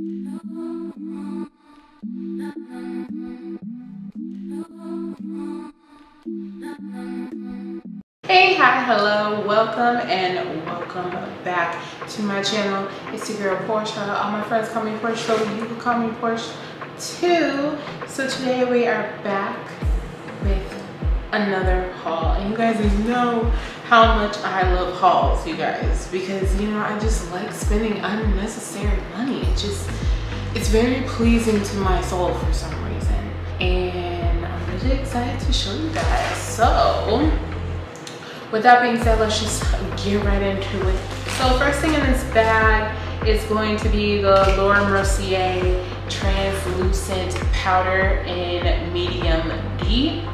Hey, hi, hello, welcome and welcome back to my channel. It's your girl Porsh. All my friends call me Porsh, so you can call me Porsh too. So today we are back with another haul, and you guys know how much I love hauls, you guys, because you know I just like spending unnecessary money. It's very pleasing to my soul for some reason, and I'm really excited to show you guys. So with that being said, let's just get right into it. So first thing in this bag is going to be the Mercier translucent powder in medium D.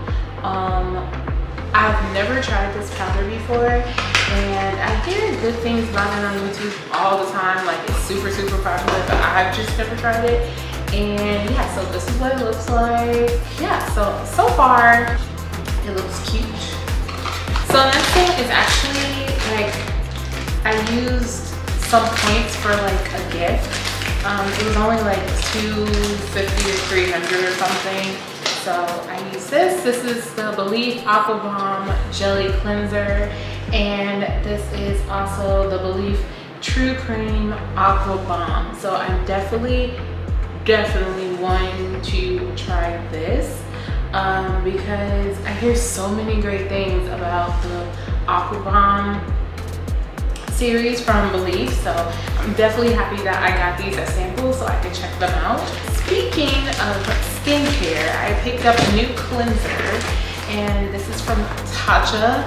I've never tried this powder before, and I hear good things about it on YouTube all the time, like it's super popular, but I've just never tried it. And yeah, so this is what it looks like. Yeah, so far it looks cute. So next thing is actually, like, I used some points for like a gift. It was only like $250 or $300 or something. So I use this. This is the Belief Aqua Bomb Jelly Cleanser, and this is also the Belief True Cream Aqua Bomb. So I'm definitely wanting to try this. Because I hear so many great things about the Aqua Bomb series from Belief, so I'm definitely happy that I got these as samples so I can check them out. Speaking of skincare, I picked up a new cleanser, and this is from Tatcha.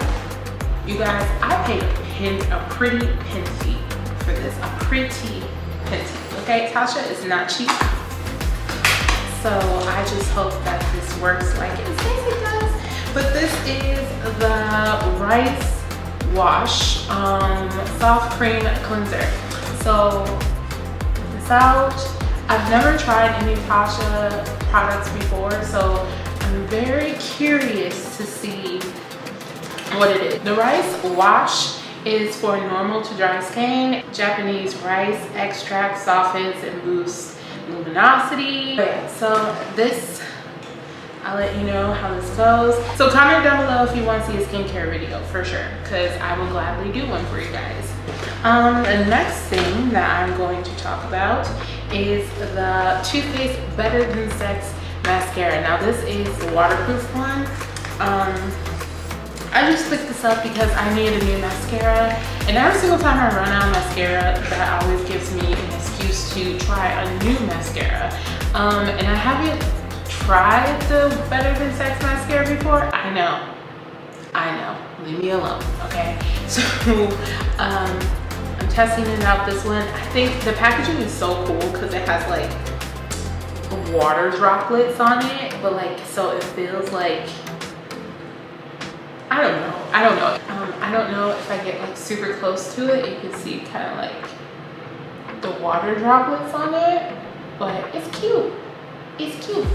You guys, I paid a pretty penny for this, okay? Tatcha is not cheap. So I just hope that this works like it says it does. But this is the Rice Wash Soft Cream Cleanser. So this out. I've never tried any Tatcha products before, so I'm very curious to see what it is. The Rice Wash is for normal to dry skin. Japanese rice extract softens and boosts luminosity. Okay, so this, I'll let you know how this goes. So comment down below if you want to see a skincare video for sure, because I will gladly do one for you guys. The next thing that I'm going to talk about is the Too Faced Better Than Sex mascara. Now this is the waterproof one. I just picked this up because I need a new mascara, and every single time I run out of mascara, that always gives me an excuse to try a new mascara. And I haven't tried the Better Than Sex mascara before. I know, leave me alone, okay? So I'm testing it out, this one. I think the packaging is so cool because it has like water droplets on it, but like, so it feels like, I don't know. I don't know if I get like super close to it, you can see kind of like the water droplets on it, but it's cute. It's cute.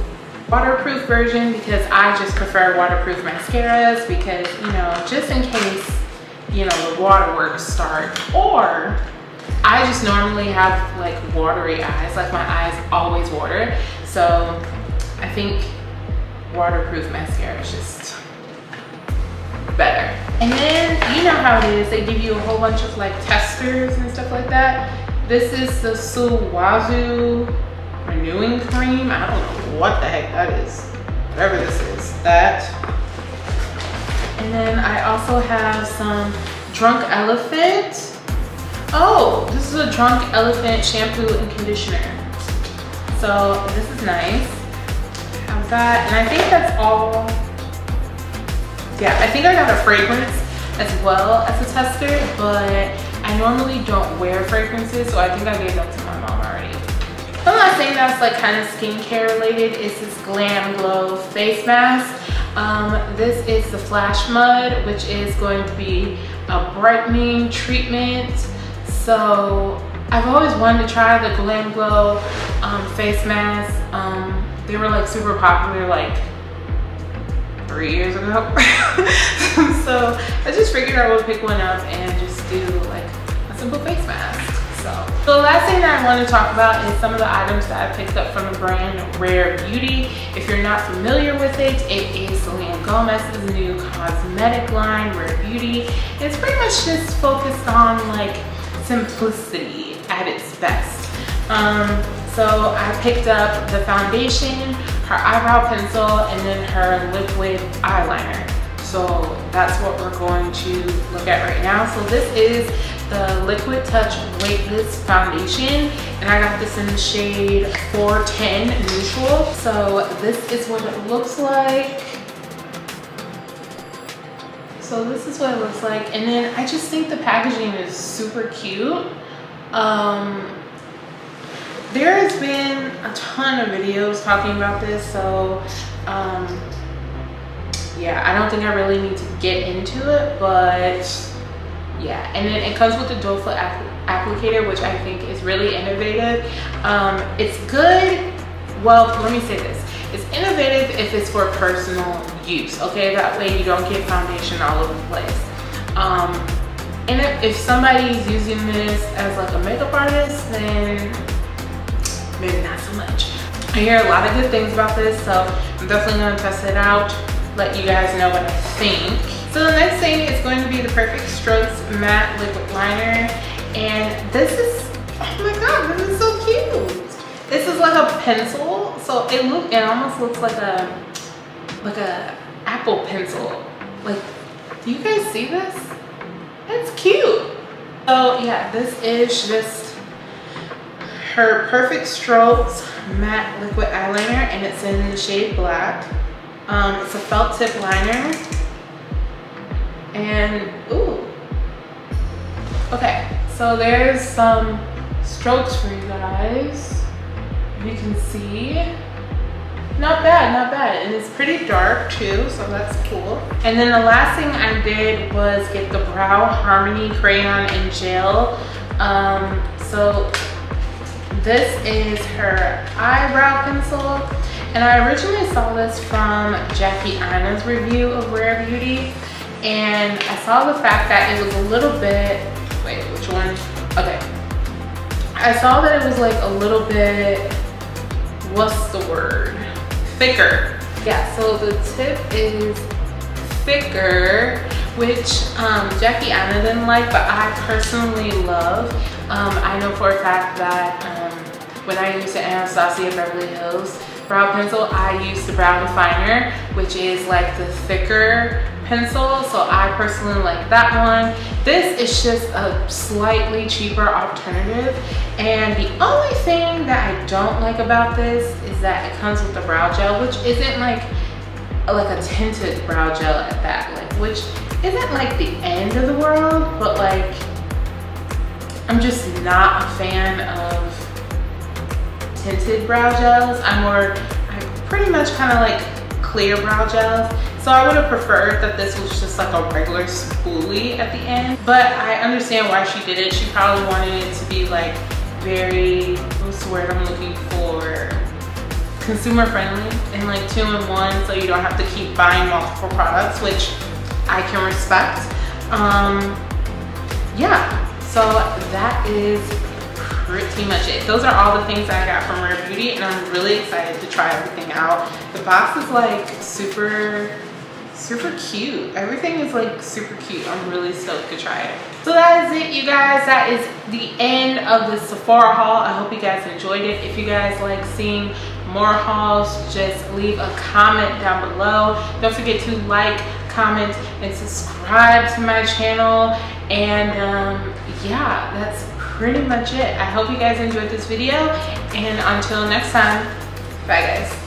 Waterproof version, because I just prefer waterproof mascaras, because you know, just in case, you know, the waterworks start, or I just normally have like watery eyes, like my eyes always water, so I think waterproof mascara is just better. And then you know how it is, they give you a whole bunch of like testers and stuff like that. This is the Suwazu renewing cream. I don't know what the heck that is, whatever this is, that. And then I also have some Drunk Elephant. Oh, this is a Drunk Elephant shampoo and conditioner, so this is nice. I've got, and I think that's all. Yeah, I think I got a fragrance as well as a tester, but I normally don't wear fragrances, so I think I gave that to my mom already. The last thing that's like kind of skincare related is this Glam Glow face mask. This is the Flash Mud, which is going to be a brightening treatment. So I've always wanted to try the Glam Glow face mask. They were like super popular like 3 years ago. So I just figured I would pick one up and just do like a simple face mask. So the last thing that I want to talk about is some of the items that I picked up from the brand Rare Beauty. If you're not familiar with it, it is Selena Gomez's new cosmetic line, Rare Beauty. It's pretty much just focused on like simplicity at its best. So I picked up the foundation, her eyebrow pencil, and then her liquid eyeliner. So that's what we're going to look at right now. So this is the Liquid Touch Weightless Foundation, and I got this in the shade 410 Neutral. So this is what it looks like. So this is what it looks like, and then I just think the packaging is super cute. There has been a ton of videos talking about this, so yeah, I don't think I really need to get into it, but yeah. And then it comes with the doe foot applicator, which I think is really innovative. It's good. Well, let me say this. It's innovative if it's for personal use, okay? That way you don't get foundation all over the place. And if somebody's using this as like a makeup artist, then maybe not so much. I hear a lot of good things about this, so I'm definitely gonna test it out, let you guys know what I think. So the next thing is going to be the Perfect Strokes Matte Liquid Liner. And this is, oh my God, this is so cute. This is like a pencil. So it almost looks like a Apple pencil. Like, do you guys see this? It's cute. So yeah, this is just her Perfect Strokes Matte Liquid Eyeliner, and it's in the shade Black. It's a felt tip liner. And, ooh. Okay, so there's some strokes for you guys. You can see. Not bad, not bad. And it's pretty dark too, so that's cool. And then the last thing I did was get the Brow Harmony Crayon in Gel. So this is her eyebrow pencil. And I originally saw this from Jackie Anna's review of Rare Beauty. And I saw the fact that it was a little bit, wait, which one? Okay. I saw that it was like a little bit, what's the word? Thicker. Yeah, so the tip is thicker, which Jackie Anna didn't like, but I personally love. I know for a fact that when I used the Anastasia Beverly Hills brow pencil, I used the brow definer, which is like the thicker pencil, so I personally like that one. This is just a slightly cheaper alternative, and the only thing that I don't like about this is that it comes with the brow gel, which isn't like a tinted brow gel at that, like, which isn't like the end of the world, but like I'm just not a fan of tinted brow gels. I pretty much kind of like clear brow gels. So I would have preferred that this was just like a regular spoolie at the end. But I understand why she did it. She probably wanted it to be like very, what's the word I'm looking for? Consumer friendly and like 2-in-1, so you don't have to keep buying multiple products, which I can respect. Yeah, so that is pretty much it. Those are all the things that I got from Rare Beauty, and I'm really excited to try everything out. The box is like super cute. Everything is like super cute. I'm really stoked to try it. So that is it, you guys. That is the end of the Sephora haul. I hope you guys enjoyed it. If you guys like seeing more hauls, just leave a comment down below. Don't forget to like, comment, and subscribe to my channel. And yeah, that's pretty much it. I hope you guys enjoyed this video, and until next time, bye guys.